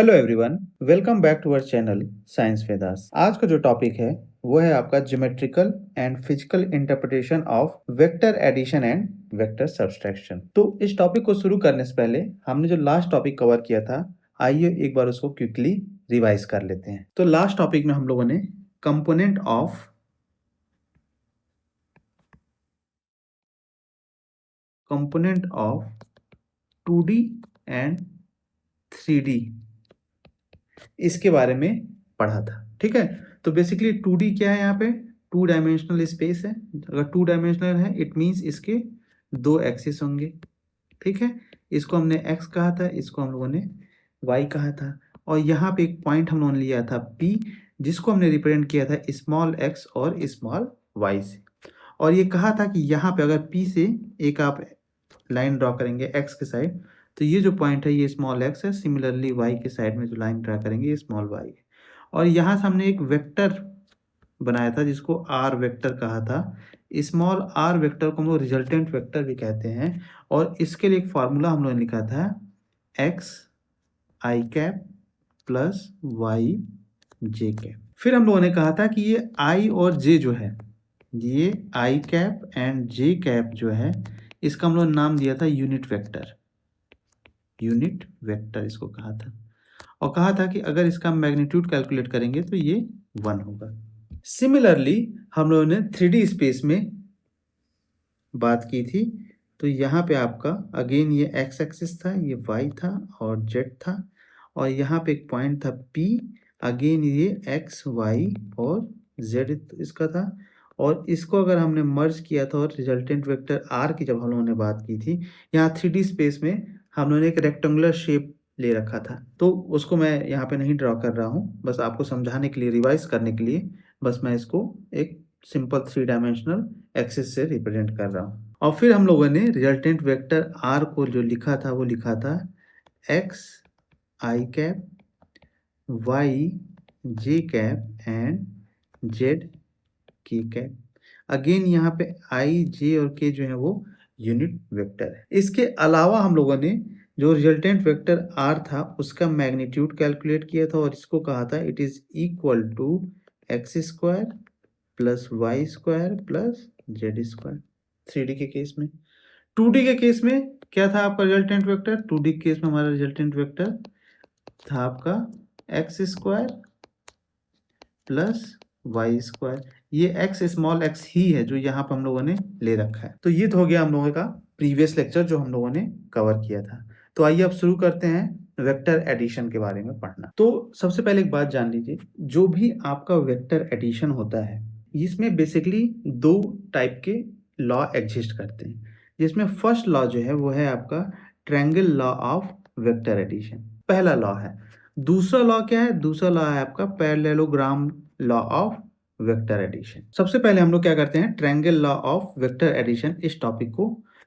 Hello everyone, welcome back to our channel science Vedas. आज का जो टॉपिक है वो है आपका geometrical and physical interpretation of vector addition and vector subtraction. तो इस टॉपिक को शुरू करने से पहले हमने जो लास्ट टॉपिक कवर किया था, आइए एक बार उसको क्विकली रिवाइज कर लेते हैं। तो लास्ट टॉपिक में हम लोगों ने component of 2D and 3D इसके बारे में पढ़ा था। ठीक है, तो बेसिकली 2D क्या है, यहाँ पे 2 डायमेंशनल स्पेस है। अगर 2 डायमेंशनल है इट मीन्स इसके 2 एक्सिस होंगे। ठीक है, इसको हमने x कहा था, इसको हम लोगों ने y कहा था, और यहाँ पे एक पॉइंट हम लोगों ने लिया था P, जिसको हमने रिप्रेजेंट किया था स्मॉल x और स्मॉल y से। और ये कहा था कि यहाँ पे अगर P से एक आप लाइन ड्रॉ करेंगे x के साइड, तो ये जो पॉइंट है ये स्मॉल x है। सिमिलरली y के साइड में जो लाइन ड्रा करेंगे ये स्मॉल y है। और यहाँ से हमने एक वेक्टर बनाया था जिसको r वेक्टर कहा था। स्मॉल r वेक्टर को हम लोग रिजल्टेंट वेक्टर भी कहते हैं, और इसके लिए एक फार्मूला हम लोगों ने लिखा था x i cap plus y j cap. फिर हम लोगों ने कहा था कि ये i और j जो है, ये i cap and j cap जो है, इसका हम लोगों ने नाम दिया था यूनिट वेक्टर। यूनिट वेक्टर इसको कहा था, और कहा था कि अगर इसका मैग्नीट्यूड कैलकुलेट करेंगे तो ये 1 होगा। सिमिलरली हम लोगों ने 3D स्पेस में बात की थी, तो यहाँ पे आपका अगेन ये x एक्सिस था, ये y था और z था, और यहाँ पे एक पॉइंट था P, अगेन ये x y और z इसका था। और इसको अगर हमने मर्ज किया था और रिजल्टेंट वेक्टर r की जब हम लोगों ने बात की थी, यहाँ 3D स्पेस में हम लोगों ने एक रेक्टेंगुलर शेप ले रखा था, तो उसको मैं यहाँ पे नहीं ड्रॉ कर रहा हूँ, बस आपको समझाने के लिए, रिवाइज करने के लिए बस मैं इसको एक सिंपल 3 डायमेंशनल एक्सिस से रिप्रेजेंट कर रहा हूँ। और फिर हम लोगों ने रिजल्टेंट वेक्टर r को जो लिखा था वो लिखा था x i cap y j cap and z k cap. Again यहाँ पे i j और k जो है वो यूनिट वेक्टर है। इसके अलावा हम लोगों ने जो रिजल्टेंट वेक्टर r था उसका मैग्नीट्यूड कैलकुलेट किया था, और इसको कहा था it is equal to x square plus y square plus z square. 3D के केस में। 2D के केस में क्या था आपका रिजल्टेंट वेक्टर? 2D के केस में हमारा रिजल्टेंट वेक्टर था आपका x square plus y square. ये x स्मॉल x ही है जो यहाँ पर हम लोगों ने ले रखा है। तो ये तो हो गया हम लोगों का प्रीवियस लेक्चर जो हम लोगों ने कवर किया था। तो आइए अब शुरू करते हैं वेक्टर एडिशन के बारे में पढ़ना। तो सबसे पहले एक बात जान लीजिए, जो भी आपका वेक्टर एडिशन होता है इसमें बेसिकली 2 टाइप के लॉ एग्जिस्ट करते हैं, जिसमें फर्स्ट लॉ जो है वो है आपका triangle law of vector addition, पहला लॉ है। दूसरा लॉ क्या है? दूसरा लॉ है आपका parallelogram law of vector addition. सबसे पहले हम लोग क्या करते हैं, triangle law of vector addition इस टॉपिक को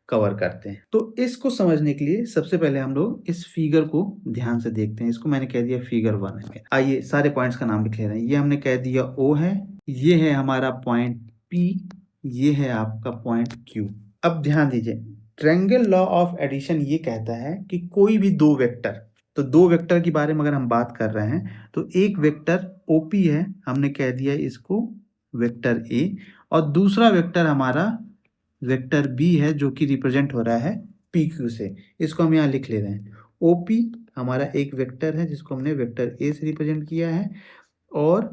कवर करते हैं। तो इसको समझने के लिए सबसे पहले हम लोग इस फिगर को ध्यान से देखते हैं। इसको मैंने कह दिया फिगर 1 है। आइए सारे पॉइंट्स का नाम लिख ले रहे हैं। ये हमने कह दिया O है, ये है हमारा पॉइंट P, ये है आपका पॉइंट Q। अब ध्यान दीजिए, ट्रायंगल लॉ ऑफ एडिशन ये कहता है कि कोई भी 2 वेक्टर, तो 2 वेक्टर के बारे में अगर हम बात कर रहे हैं तो एक वेक्टर OP है, हमने कह दिया इसको वेक्टर A, और दूसरा वेक्टर हमारा वेक्टर B है जो कि रिप्रेजेंट हो रहा है PQ से। इसको हम यहाँ लिख ले रहे हैं। OP हमारा एक वेक्टर है जिसको हमने वेक्टर A से रिप्रेजेंट किया है, और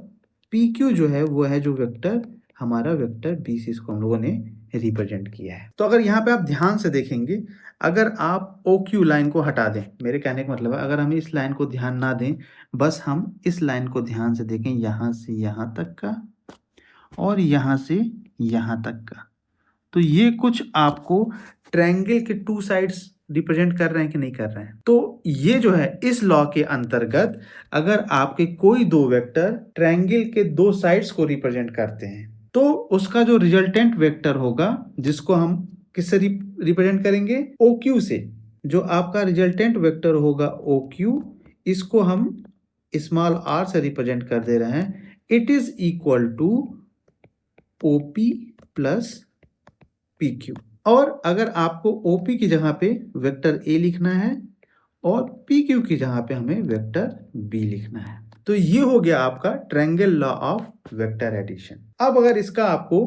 PQ जो है वो है जो वेक्टर हमारा वेक्टर B से इसको हम लोगों ने रिप्रेजेंट किया है। तो अगर यहाँ पे आप ध्यान से देखेंगे, अगर आप OQ लाइन को हटा दें, मेरे कहने का मतलब है अगर हम इस लाइन को ध्यान ना दें, बस हम इस लाइन को ध्यान से देखें, यहाँ से यहाँ तक का और यहाँ से यहाँ तक का, तो ये कुछ आपको ट्रायंगल के 2 साइड्स रिप्रेजेंट कर रहे हैं कि नहीं कर रहे हैं? तो ये जो है इस लॉ के अंतर्गत अगर आपके कोई 2 वेक्टर ट्रायंगल के 2 साइड्स को रिप्रेजेंट करते हैं तो उसका जो रिजल्टेंट वेक्टर होगा, जिसको हम किससे रिप्रेजेंट करेंगे? OQ से। जो आपका रिजल्टेंट वेक्टर होगा OQ, इसको हम स्मॉल r से रिप्रेजेंट कर दे रहे हैं। It is equal to OP plus PQ। और अगर आपको OP की जगह पे वेक्टर A लिखना है, और पी क्यू की जगह पे हमें वेक्टर बी लिखना है। तो ये हो गया आपका triangle law of vector addition. अब अगर इसका आपको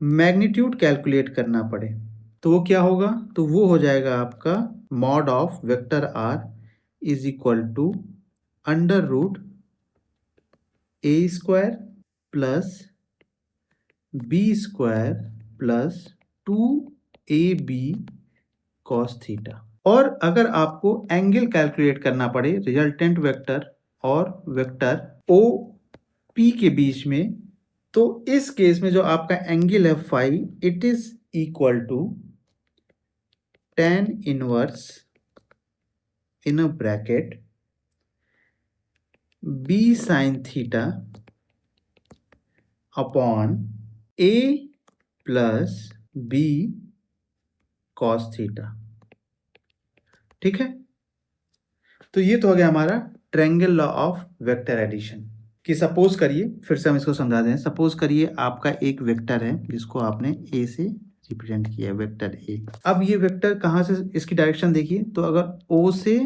मैग्नीट्यूड कैलकुलेट करना पड़े तो वो क्या होगा? तो वो हो जाएगा आपका mod of vector R is equal to under root A square plus B square plus 2ab cos theta. और अगर आपको एंगल कैलकुलेट करना पड़े रिजल्टेंट वेक्टर और वेक्टर ओ पी के बीच में, तो इस केस में जो आपका एंगल है phi, it is equal to tan inverse in a bracket b sin theta upon a plus b cos theta. ठीक है, तो ये तो हो गया हमारा triangle law of vector addition. कि सपोज करिए, फिर से हम इसको समझा दें, सपोज करिए आपका एक वेक्टर है जिसको आपने ए से रिप्रेजेंट किया है, वेक्टर ए। अब ये वेक्टर कहाँ से, इसकी डायरेक्शन देखिए, तो अगर ओ से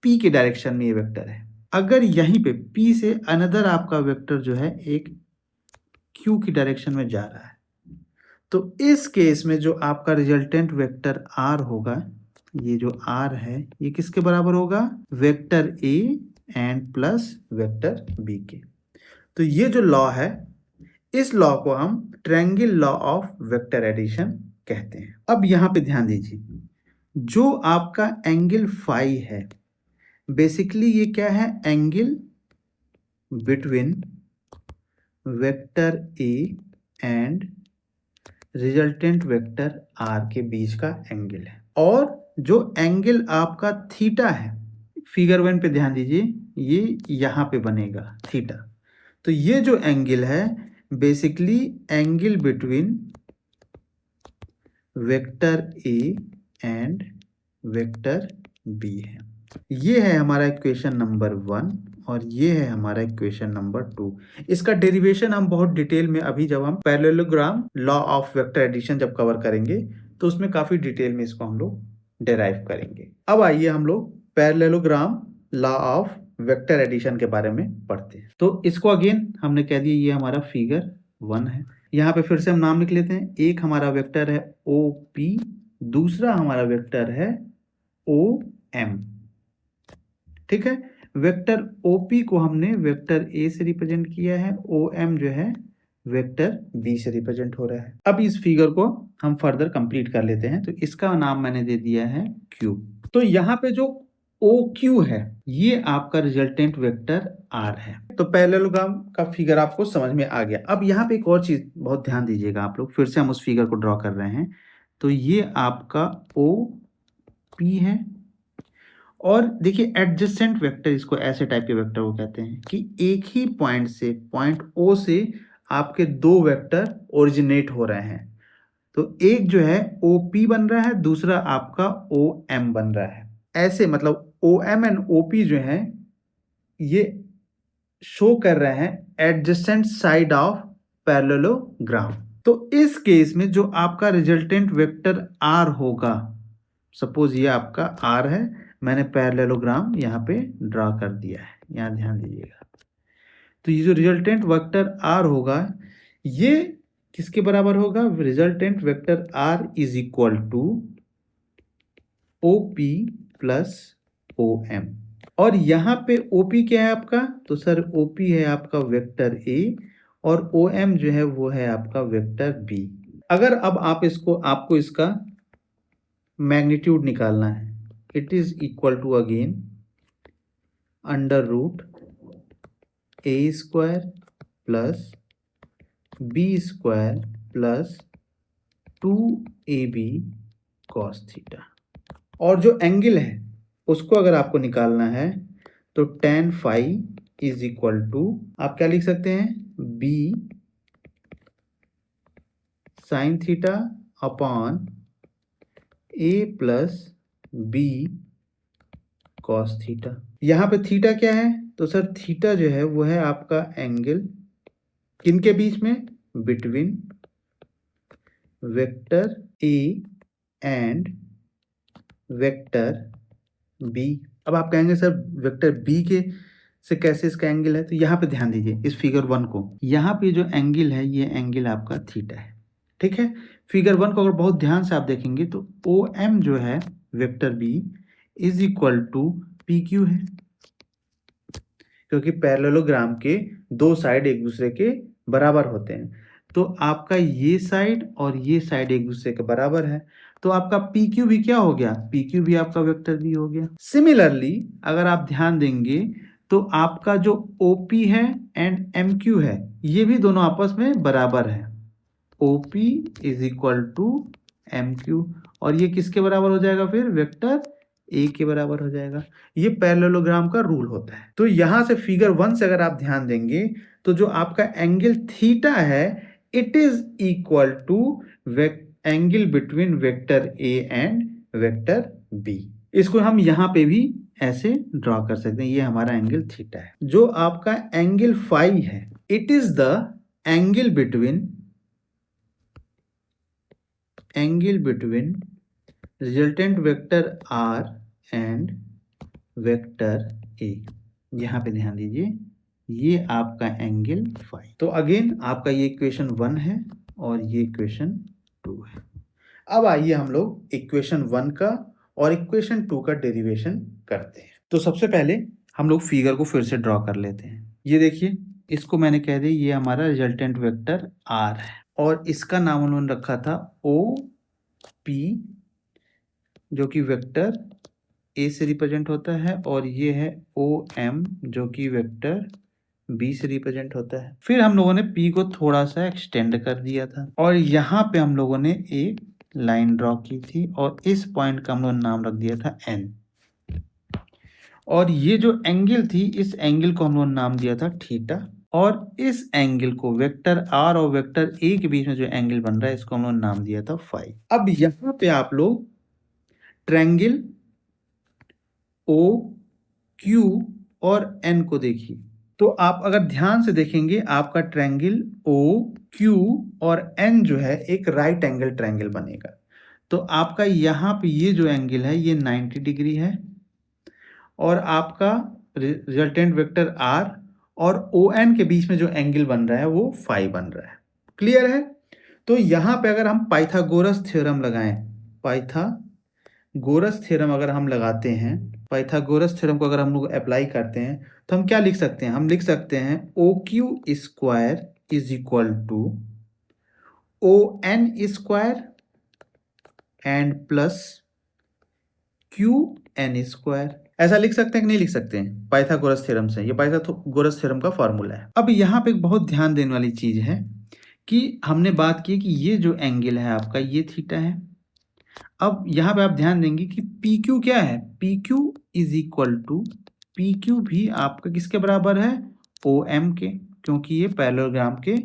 पी के डायरेक्शन में ये वेक्टर है, अगर यहीं पे पी से अनदर आपका वेक्टर जो है एक क्यू की डायरेक्शन में जा रहा है, तो इस केस में जो आपका रिजल्टेंट वेक्टर आर होगा, ये जो आर है ये किसके बराबर होगा? Vector A and plus vector B के। तो ये जो लॉ है, इस लॉ को हम triangle law of vector addition कहते हैं। अब यहां पे ध्यान दीजिए, जो आपका एंगल फाई है, बेसिकली ये क्या है? Angle between vector A and resultant vector R के बीच का एंगल है। और जो एंगल आपका थीटा है, फिगर 1 पे ध्यान दीजिए, ये यहां पे बनेगा थीटा। तो ये जो एंगल है basically angle between vector A and vector B है। ये है हमारा इक्वेशन नंबर 1 और ये है हमारा इक्वेशन नंबर 2। इसका डेरिवेशन हम बहुत डिटेल में अभी जब हम parallelogram law of vector addition जब कवर करेंगे तो उसमें काफी डिटेल में इसको हम लोग डेराइव करेंगे। अब आइए हम लोग parallelogram law of vector addition के बारे में पढ़ते हैं। तो इसको अगेन हमने कह दिया ये हमारा फिगर 1 है। यहाँ पे फिर से हम नाम लिख लेते हैं। एक हमारा वेक्टर है ओ पी, दूसरा हमारा वेक्टर है ओ एम। ठीक है, वेक्टर OP को हमने वेक्टर A से रिप्रेजेंट किया है, OM जो है वेक्टर B से रिप्रेजेंट हो रहा है। अब इस फिगर को हम फर्दर कंप्लीट कर लेते हैं। तो इसका नाम मैंने दे दिया है Q। तो यहाँ पे जो OQ है ये आपका रिजल्टेंट वेक्टर R है। तो पैरेललोग्राम का फिगर आपको समझ में आ गया। अब यहाँ पे एक और चीज बहुत ध्यान दीजिएगा आप लोग, फिर से हम उस फिगर को ड्रॉ कर रहे हैं। तो ये आपका OP है और देखिए एडजेसेंट वेक्टर, इसको ऐसे टाइप के वेक्टर को कहते हैं कि एक ही पॉइंट से, पॉइंट O से आपके दो वेक्टर ओरिजिनेट हो रहे हैं। तो एक जो है OP बन रहा है, दूसरा आपका OM बन रहा है। ऐसे मतलब OM एंड OP जो है ये शो कर रहे हैं एडजेसेंट साइड ऑफ पैरेललोग्राम। तो इस केस में जो आपका रिजल्टेंट वेक्टर R होगा, सपोज ये आपका R है, मैंने पैरेललोग्राम यहाँ पे ड्रा कर दिया है, यहाँ ध्यान दीजिएगा। तो ये जो रिजल्टेंट वेक्टर R होगा ये किसके बराबर होगा? Resultant vector R is equal to OP plus OM। और यहाँ पे OP क्या है आपका? तो सर OP है आपका वेक्टर A और OM जो है वो है आपका वेक्टर B। अगर अब आप इसको, आपको इसका मैग्नीट्यूड निकालना है, it is equal to again under root A square plus B square plus 2AB cos theta. और जो एंगल है उसको अगर आपको निकालना है तो tan phi is equal to, आप क्या लिख सकते हैं? B sine theta upon A plus B cos theta. यहाँ पे थीटा क्या है? तो सर थीटा जो है वो है आपका एंगल किनके बीच में? Between vector A and vector B. अब आप कहेंगे सर वेक्टर बी के से कैसे इसका एंगल है, तो यहाँ पे ध्यान दीजिए इस फिगर 1 को, यहाँ पे जो एंगल है ये एंगल आपका थीटा है, ठीक है। फिगर 1 को अगर बहुत ध्यान से आप देखेंगे तो ओ एम जो है vector B is equal to P Q है, क्योंकि पैरेललोग्राम के दो साइड एक दूसरे के बराबर होते हैं। तो आपका ये साइड और ये साइड एक दूसरे के बराबर है, तो आपका पी क्यू भी क्या हो गया, पी क्यू भी आपका वेक्टर बी हो गया। सिमिलरली अगर आप ध्यान देंगे तो आपका जो ओ पी है एंड एम क्यू है ये भी दोनों आपस में बराबर है, O P is equal to M Q, और ये किसके बराबर हो जाएगा फिर, वेक्टर ए के बराबर हो जाएगा। ये पैरेललोग्राम का रूल होता है। तो यहां से फिगर 1 से अगर आप ध्यान देंगे तो जो आपका एंगल थीटा है it is equal to angle between vector A and vector B. इसको हम यहां पे भी ऐसे ड्रॉ कर सकते हैं, ये हमारा एंगल थीटा है। जो आपका एंगल फाई है it is the angle between resultant vector r and vector a। यहाँ पे ध्यान दीजिए ये आपका एंगल फाई। तो अगेन आपका ये इक्वेशन 1 है और ये इक्वेशन 2 है। अब आइए हम लोग इक्वेशन 1 का और इक्वेशन 2 का डेरिवेशन करते हैं। तो सबसे पहले हम लोग फिगर को फिर से ड्रॉ कर लेते हैं। ये देखिए इसको मैंने कह दिया ये हमारा रिजल्टेंट वेक्टर r है और इसका नाम उन्होंने रखा था ओ पी जो कि वेक्टर ए से रिप्रेजेंट होता है, और ये है ओ एम जो कि वेक्टर बी से रिप्रेजेंट होता है। फिर हम लोगों ने पी को थोड़ा सा एक्सटेंड कर दिया था और यहाँ पे हम लोगों ने एक लाइन ड्रॉ की थी और इस पॉइंट का हम लोगों ने नाम रख दिया था एन, और ये जो एंगल थी इस एंगल को हम लोगों ने नाम दिया था थीटा, और इस एंगल को वेक्टर आर और वेक्टर ए के बीच में जो एंगल बन रहा है इसको हम लोगों ने नाम दिया था फाई। अब यहाँ पे आप लोग ट्रायंगल ओ क्यू और एन को देखिए, तो आप अगर ध्यान से देखेंगे आपका ट्रायंगल ओ क्यू और एन जो है एक राइट एंगल ट्रायंगल बनेगा। तो आपका यहाँ पे ये जो एंगल है ये 90 डिग्री है और आपका रिजल्टेंट वेक्टर आर और ओ एन के बीच में जो एंगल बन रहा है वो फाई बन रहा है। क्लियर है? तो यहाँ पे अगर हम पाइथागोरस थ्योरम लगाएं, पाइथागोरस थ्योरम अगर हम लगाते हैं, पाइथागोरस थ्योरम को अगर हम लोग अप्लाई करते हैं तो हम क्या लिख सकते हैं, हम लिख सकते हैं O Q square is equal to O N square and plus Q N square. ऐसा लिख सकते हैं कि नहीं लिख सकते हैं पाइथागोरस थ्योरम से, ये पाइथागोरस थ्योरम का फॉर्मूला है। अब यहाँ पे एक बहुत ध्यान देने वाली चीज है कि हमने बात की कि ये जो एंगल है आपका ये थीटा है। अब यहाँ पे आप ध्यान देंगे कि पी क्यू क्या है, P Q is equal to, P Q भी आपका किसके बराबर है, ओ एम के, क्योंकि ये पैरेललोग्राम के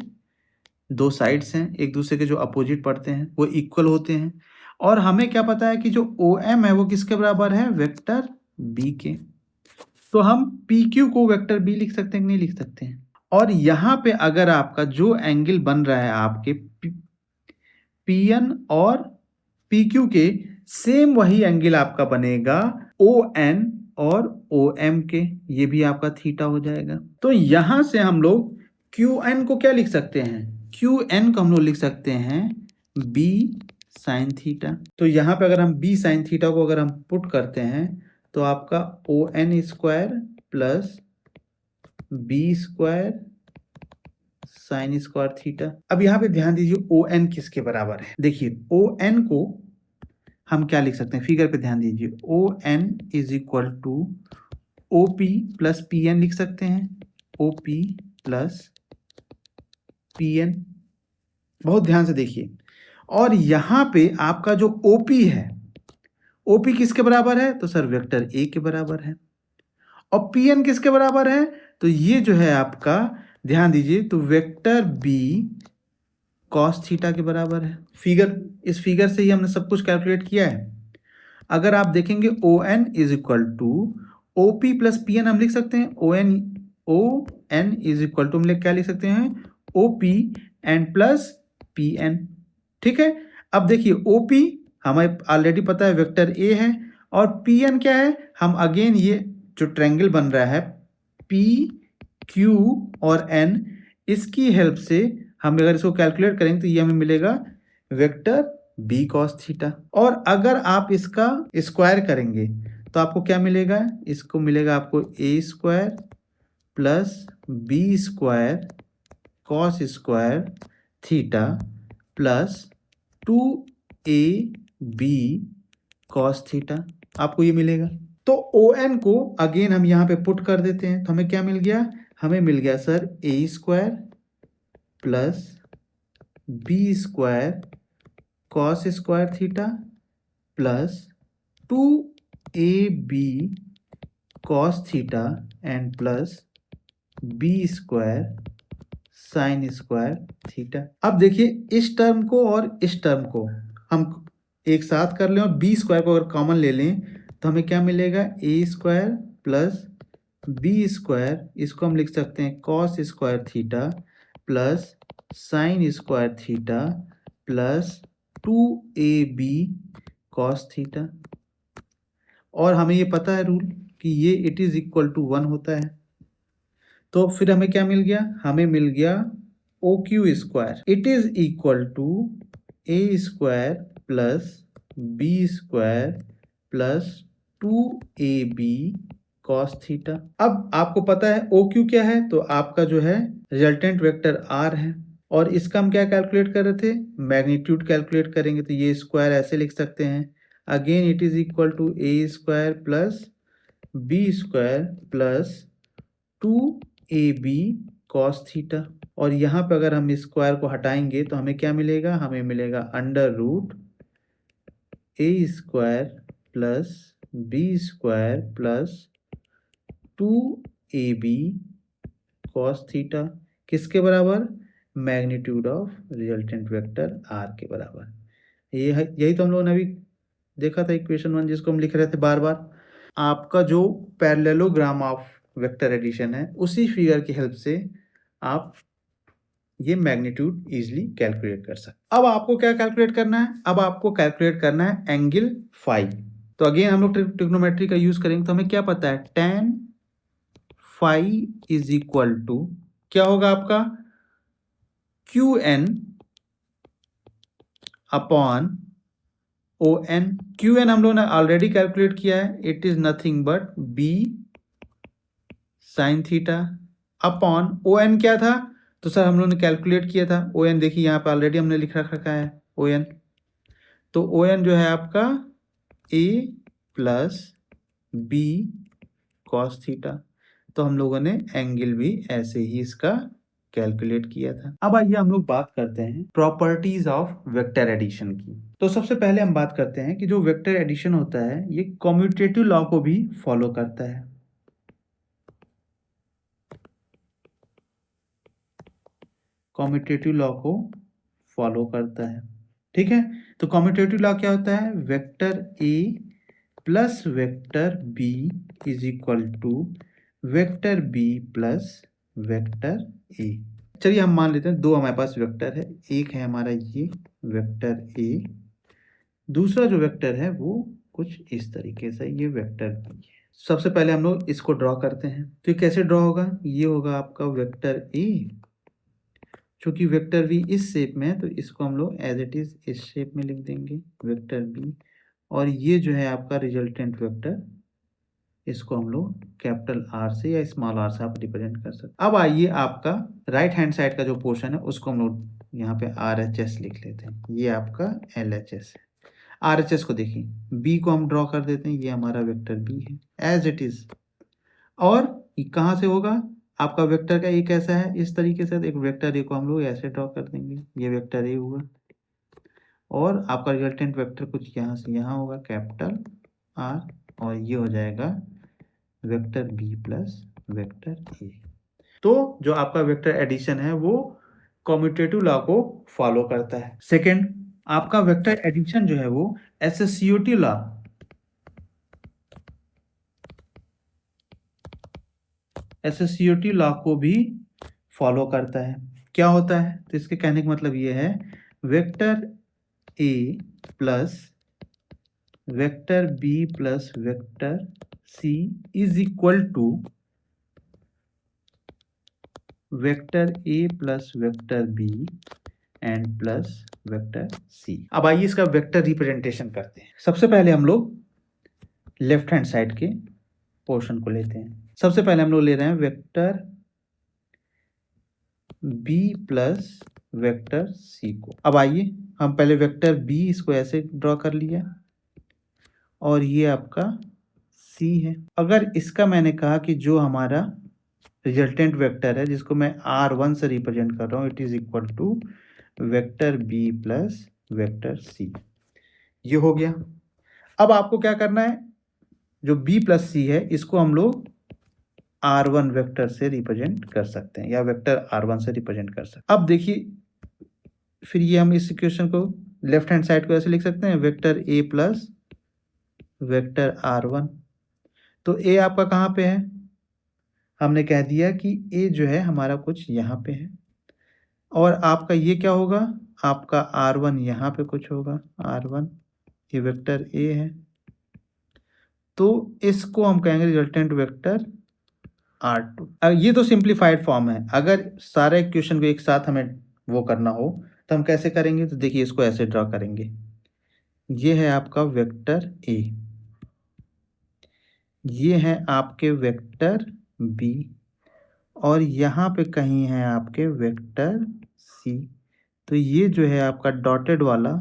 दो साइड्स हैं, एक दूसरे के जो अपोजिट पड़ते हैं वो इक्वल होते हैं। और हमें क्या पता है कि जो ओ एम है वो किसके बराबर है, वेक्टर बी के। तो हम पी क्यू को वेक्टर बी लिख सकते हैं कि नहीं लिख सकते हैं। और यहाँ पे अगर आपका जो एंगल बन रहा है आपके पी एन और पी क्यू के, सेम वही एंगल आपका बनेगा ओ एन और ओ एम के, ये भी आपका थीटा हो जाएगा। तो यहां से हम लोग क्यू एन को क्या लिख सकते हैं, क्यू एन को हम लोग लिख सकते हैं बी साइन थीटा। तो यहाँ पे अगर हम बी साइन थीटा को अगर हम पुट करते हैं तो आपका O N square plus B square sine square theta. अब यहाँ पे ध्यान दीजिए ओ एन किसके बराबर है, देखिए ओ एन को हम क्या लिख सकते हैं, फिगर पे ध्यान दीजिए, O N is equal to O P plus P N लिख सकते हैं, O P plus P N. बहुत ध्यान से देखिए, और यहाँ पे आपका जो ओपी है, ओपी किसके बराबर है, तो सर वेक्टर ए के बराबर है। और पी एन किसके बराबर है, तो ये जो है आपका ध्यान दीजिए तो वेक्टर बी कॉस थीटा के बराबर है। इस फिगर से ही हमने सब कुछ कैलकुलेट किया है। अगर आप देखेंगे O N is equal to O P plus P N हम लिख सकते हैं, O N is equal to हम क्या लिख सकते हैं, O P N plus P N. ठीक है, अब देखिए ओ पी हमें ऑलरेडी पता है वेक्टर ए है, और पी एन क्या है, हम अगेन ये जो ट्रायंगल बन रहा है पी क्यू और एन, इसकी हेल्प से हम अगर इसको कैलकुलेट करेंगे तो ये हमें मिलेगा वेक्टर बी कॉस थीटा। और अगर आप इसका स्क्वायर करेंगे तो आपको क्या मिलेगा, इसको मिलेगा आपको A square plus B square cos square theta plus 2ab cos theta, आपको ये मिलेगा। तो ओ एन को अगेन हम यहाँ पे पुट कर देते हैं, तो हमें क्या मिल गया, हमें मिल गया sir A square plus B square cos square theta plus 2ab cos theta and plus B square sine square theta. अब देखिए इस टर्म को और इस टर्म को हम एक साथ कर लें और बी स्क्वायर को अगर कॉमन ले लें तो हमें क्या मिलेगा, ए स्क्वायर प्लस बी स्क्वायर, इसको हम लिख सकते हैं cos square theta plus sign square theta plus 2ab cos theta. और हमें ये पता है रूल कि ये इट इज इक्वल टू 1 होता है, तो फिर हमें क्या मिल गया, हमें मिल गया O Q square it is equal to A square plus B square plus 2ab cos theta. अब आपको पता है ओ क्यू क्या है, तो आपका जो है रिजल्टेंट वेक्टर आर है, और इसका हम क्या कैलकुलेट कर रहे थे, मैग्नीट्यूड कैलकुलेट करेंगे, तो ये स्क्वायर ऐसे लिख सकते हैं again it is equal to A square plus B square plus 2ab cos theta. और यहाँ पे अगर हम स्क्वायर को हटाएंगे तो हमें क्या मिलेगा, हमें मिलेगा अंडर रूट ए square plus B square plus 2ab cos theta, किसके बराबर, magnitude of resultant vector R के बराबर। यही तो हम लोगों ने अभी देखा था इक्वेशन 1 जिसको हम लिख रहे थे बार बार। आपका जो पैरेललोग्राम ऑफ वेक्टर एडिशन है उसी फिगर की हेल्प से आप ये मैग्नीट्यूड इजीली कैलकुलेट कर सकते। अब आपको क्या कैलकुलेट करना है, अब आपको कैलकुलेट करना है एंगल फाई। तो अगेन हम लोग ट्रिग्नोमेट्री का यूज करेंगे, तो हमें क्या पता है tan phi is equal to क्या होगा आपका Q N upon O N. Q N हम लोगों ने ऑलरेडी कैलकुलेट किया है, it is nothing but B sine theta upon O N क्या था, तो सर हम लोगों ने कैलकुलेट किया था ओ एन, देखिए यहाँ पे ऑलरेडी हमने लिख रखा है ओ एन। तो ओ एन जो है आपका ए प्लस बी कॉस थीटा, तो हम लोगों ने एंगल भी ऐसे ही इसका कैलकुलेट किया था। अब आइए हम लोग बात करते हैं प्रॉपर्टीज ऑफ वेक्टर एडिशन की। तो सबसे पहले हम बात करते हैं कि जो वेक्टर एडिशन होता है ये कम्यूटेटिव लॉ को भी फॉलो करता है। कम्यूटेटिव लॉ को फॉलो करता है, ठीक है। तो कम्यूटेटिव लॉ क्या होता है, vector A plus vector B is equal to vector B plus vector A. चलिए हम मान लेते हैं दो हमारे पास वेक्टर है, एक है हमारा ये वेक्टर ए, दूसरा जो वेक्टर है वो कुछ इस तरीके से ये वेक्टर बी है। सबसे पहले हम लोग इसको ड्रॉ करते हैं, तो ये कैसे ड्रॉ होगा, ये होगा आपका वेक्टर ए, चूंकि वेक्टर बी इस शेप में है तो इसको हम लोग एज इट इज इस शेप में लिख देंगे वेक्टर बी, और ये जो है आपका रिजल्टेंट वेक्टर, इसको हम लोग कैपिटल आर से या स्मॉल आर से आप रिप्रेजेंट कर सकते। अब आइए आपका राइट हैंड साइड का जो पोर्शन है उसको हम लोग यहाँ पे आर एच एस लिख लेते हैं, ये आपका एल एच एस है। आर एच एस को देखिए, बी को हम ड्रॉ कर देते हैं, ये हमारा वेक्टर बी है एज इट इज। और ये कहाँ से होगा, आपका वेक्टर का ए कैसा है, इस तरीके से एक वेक्टर ए को हम लोग ऐसे ड्रॉ कर देंगे, ये वेक्टर ए हुआ, और आपका रिजल्टेंट वेक्टर कुछ यहाँ से यहाँ होगा कैपिटल आर, और ये हो जाएगा vector B plus vector A. तो जो आपका वेक्टर एडिशन है वो कम्यूटेटिव लॉ को फॉलो करता है। सेकंड, आपका वेक्टर एडिशन जो है वो एसोसिएटिव लॉ, एसोसिएटिव लॉ को भी फॉलो करता है। क्या होता है, तो इसके कहने का मतलब ये है vector A plus vector B plus vector C is equal to vector A plus vector B and plus vector C. अब आइए इसका वेक्टर रिप्रेजेंटेशन करते हैं। सबसे पहले हम लोग लेफ्ट हैंड साइड के पोर्शन को लेते हैं। सबसे पहले हम लोग ले रहे हैं vector b plus vector c को। अब आइए हम पहले वेक्टर b इसको ऐसे ड्रॉ कर लिया और ये आपका c है। अगर इसका मैंने कहा कि जो हमारा रिजल्टेंट वेक्टर है जिसको मैं r1 से रिप्रेजेंट कर रहा हूँ, it is equal to vector b plus vector c। ये हो गया। अब आपको क्या करना है, जो b प्लस c है इसको हम लोग r1 वेक्टर से रिप्रेजेंट कर सकते हैं या वेक्टर r1 से रिप्रेजेंट कर सकते हैं। अब देखिए फिर ये हम इस इक्वेशन को लेफ्ट हैंड साइड को ऐसे लिख सकते हैं, vector a plus vector r1। तो a आपका कहाँ पे है, हमने कह दिया कि a जो है हमारा कुछ यहाँ पे है और आपका ये क्या होगा, आपका r1 यहाँ पे कुछ होगा, r1 ये वेक्टर a है। तो इसको हम कहेंगे रिजल्टेंट वेक्टर R2। ये तो सिंप्लीफाइड फॉर्म है। अगर सारे इक्वेशन को एक साथ हमें वो करना हो तो हम कैसे करेंगे, तो देखिए इसको ऐसे ड्रॉ करेंगे। ये है आपका वेक्टर A, ये है आपके वेक्टर B और यहाँ पे कहीं है आपके वेक्टर C। तो ये जो है आपका डॉटेड वाला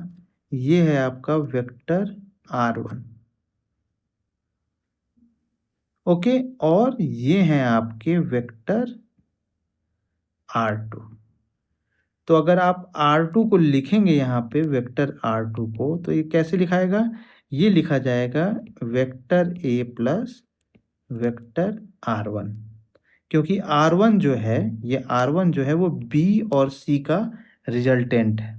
ये है आपका वेक्टर R1। ओके, और ये हैं आपके वेक्टर R2। तो अगर आप R2 को लिखेंगे यहाँ पे वेक्टर R2 को, तो ये कैसे लिखाएगा, ये लिखा जाएगा vector A plus vector R1, क्योंकि R1 जो है ये R1 जो है वो B और C का रिजल्टेंट है।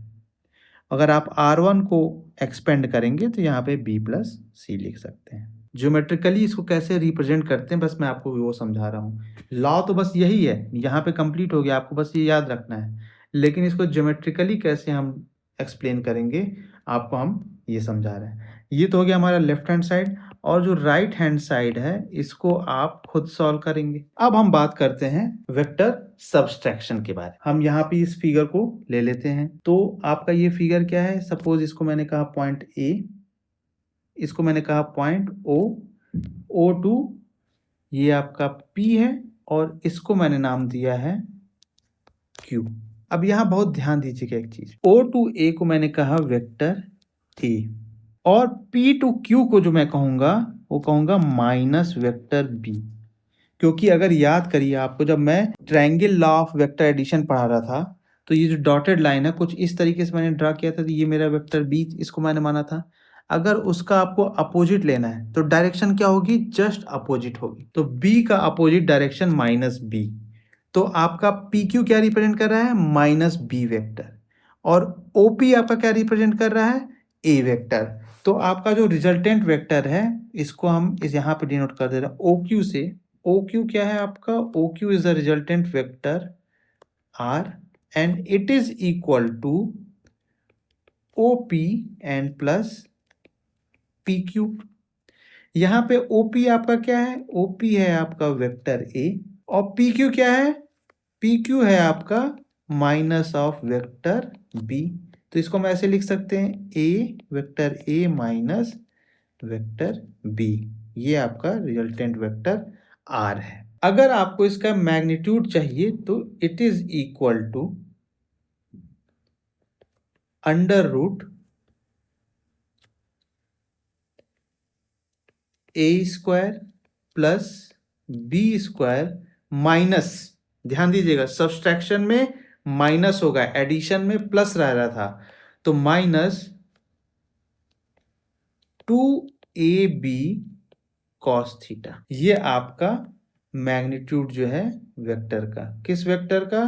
अगर आप R1 को एक्सपेंड करेंगे तो यहाँ पे B प्लस C लिख सकते हैं। ज्योमेट्रिकली इसको कैसे रिप्रेजेंट करते हैं बस मैं आपको वो समझा रहा हूँ। लॉ तो बस यही है, यहाँ पे कंप्लीट हो गया, आपको बस ये याद रखना है। लेकिन इसको ज्योमेट्रिकली कैसे हम एक्सप्लेन करेंगे आपको हम ये समझा रहे हैं। ये तो हो गया हमारा लेफ्ट हैंड साइड, और जो राइट हैंड साइड है इसको आप खुद सॉल्व करेंगे। अब हम बात करते हैं वेक्टर सब्सट्रैक्शन के बारे में। हम यहाँ पे इस फिगर को ले लेते हैं। तो आपका ये फिगर क्या है, सपोज इसको मैंने कहा पॉइंट ए, इसको मैंने कहा पॉइंट ओ, O2 ये आपका P है और इसको मैंने नाम दिया है Q। अब यहाँ बहुत ध्यान दीजिएगा एक चीज, O2A को मैंने कहा वेक्टर A और P2Q को जो मैं कहूँगा वो कहूँगा माइनस वेक्टर B। क्योंकि अगर याद करिए आपको जब मैं triangle law of vector addition पढ़ा रहा था तो ये जो डॉटेड लाइन है कुछ इस तरीके से मैंने ड्रा किया था, तो ये मेरा वेक्टर B इसको मैंने माना था। अगर उसका आपको अपोजिट लेना है तो डायरेक्शन क्या होगी, जस्ट अपोजिट होगी। तो B का अपोजिट डायरेक्शन माइनस B, तो आपका PQ क्या रिप्रेजेंट कर रहा है, माइनस B वेक्टर, और OP आपका क्या रिप्रेजेंट कर रहा है, A वेक्टर। तो आपका जो रिजल्टेंट वेक्टर है इसको हम इस यहाँ पे डिनोट कर दे रहे हैं OQ से। OQ क्या है आपका, OQ is the resultant vector R and it is equal to OP and plus PQ। यहाँ पे OP आपका क्या है, OP है आपका वेक्टर A और PQ क्या है, PQ है आपका माइनस ऑफ वेक्टर B। तो इसको हम ऐसे लिख सकते हैं A vector A minus vector B, ये आपका रिजल्टेंट वेक्टर R है। अगर आपको इसका मैग्नीट्यूड चाहिए तो it is equal to under root A square plus B square minus, ध्यान दीजिएगा सब्सट्रैक्शन में माइनस होगा, एडिशन में प्लस रह रहा था, तो माइनस 2AB कॉस थीटा। ये आपका मैग्नीट्यूड जो है वेक्टर का, किस वेक्टर का,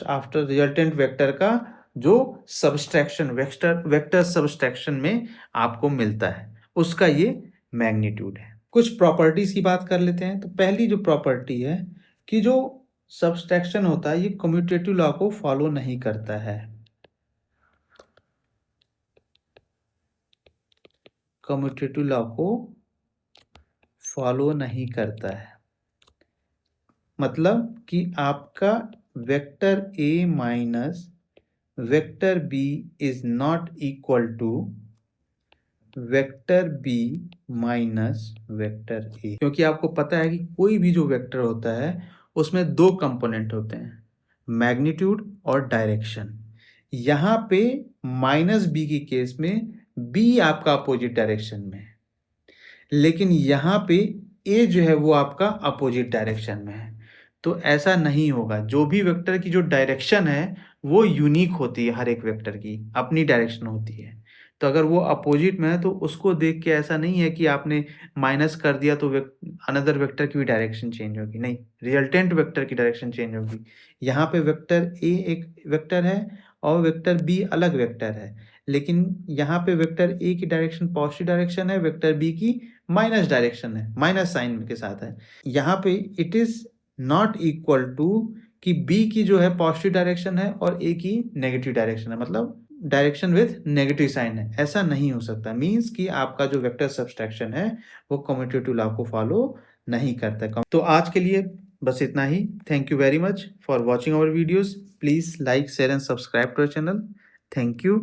आफ्टर रिजल्टेंट वेक्टर का जो सब्सट्रैक्शन वेक्टर सब्सट्रैक्शन में आपको मिलता है उसका ये मैग्नीट्यूड है। कुछ प्रॉपर्टीज की बात कर लेते हैं। तो पहली जो प्रॉपर्टी है कि जो सब्सट्रैक्शन होता है ये कम्यूटेटिव लॉ को फॉलो नहीं करता है। कम्यूटेटिव लॉ को फॉलो नहीं करता है। मतलब कि आपका vector A minus vector B is not equal to vector B minus vector A, क्योंकि आपको पता है कि कोई भी जो वेक्टर होता है उसमें दो कंपोनेंट होते हैं, मैग्नीट्यूड और डायरेक्शन। यहाँ पे माइनस बी के केस में बी आपका अपोजिट डायरेक्शन में है, लेकिन यहाँ पे ए जो है वो आपका अपोजिट डायरेक्शन में है। तो ऐसा नहीं होगा। जो भी वेक्टर की जो डायरेक्शन है वो यूनिक होती है, हर एक वेक्टर की अपनी डायरेक्शन होती है। तो अगर वो अपोजिट में है तो उसको देख के ऐसा नहीं है कि आपने माइनस कर दिया तो अनदर वेक्टर की भी डायरेक्शन चेंज होगी, नहीं, रिजल्टेंट वेक्टर की डायरेक्शन चेंज होगी। यहाँ पे वेक्टर ए एक वेक्टर है और वेक्टर बी अलग वेक्टर है, लेकिन यहाँ पे वेक्टर ए की डायरेक्शन पॉजिटिव डायरेक्शन है, वेक्टर बी की माइनस डायरेक्शन है, माइनस साइन के साथ है। यहाँ पे it is not equal to कि बी की जो है पॉजिटिव डायरेक्शन है और ए की नेगेटिव डायरेक्शन है, मतलब डायरेक्शन विद नेगेटिव साइन है। ऐसा नहीं हो सकता। मीन्स कि आपका जो वेक्टर सब्सट्रैक्शन है वो कम्यूटेटिव लॉ को फॉलो नहीं करता। तो आज के लिए बस इतना ही। Thank you very much for watching our videos. Please like, share and subscribe to our channel. Thank you.